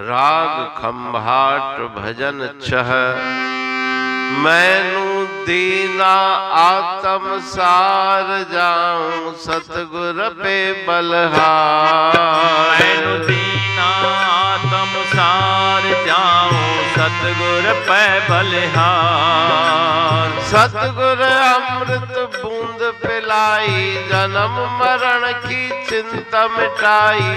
राग खंभाट भजन छह। मैनू दीना आत्म सार जाऊं सतगुर पे बलहार। मैनू दीना आत्म सार जाऊं सतगुर पे बलिहार। सतगुर अमृत बूंद पिलाई जन्म मरण की चिंता मिटाई।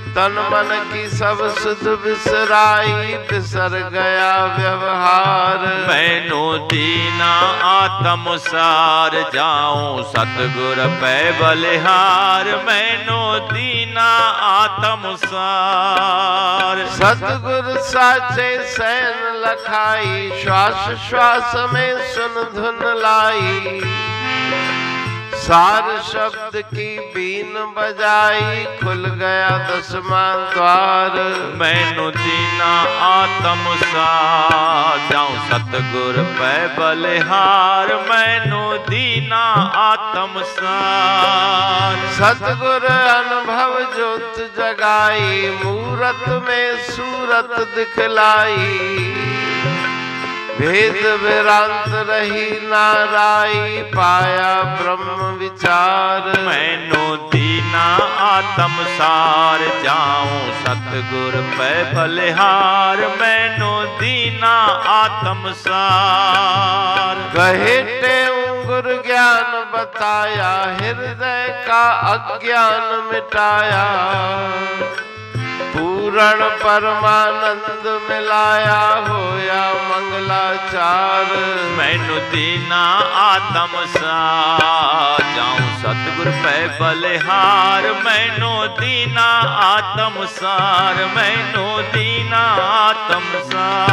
तन मन की सब सुध बिसराई बिसर गया व्यवहार। मैनू दीना आत्म सार जाऊं सतगुर पे बलिहार। मैनू दीना आत्म सार। सतगुर साचे सैन लखाई श्वास श्वास में सुन धुन लाई। सार शब्द की बीन बजाई खुल गया दसवां द्वार। मैनू दीना आत्म सार जाऊं सतगुर पे बलिहार। मैनू दीना आत्म सार। सतगुर अनुभव ज्योत जगाई मूरत में सूरत दिखलाई। भेद विरांत रही नाराई पाया ब्रह्म विचार। मैनू दीना आत्म सार जाऊं सतगुर पे बलिहार। मैनू दीना आत्म सार। कहे टेऊ गुर ज्ञान बताया हृदय का अज्ञान मिटाया। पूर्ण परमानंद मिलाया होया मंगलाचार। मैनू दीना आत्म सार जाऊं सतगुर पे बलिहार। मैनू दीना आत्म सार। मैनू दीना आत्म सार।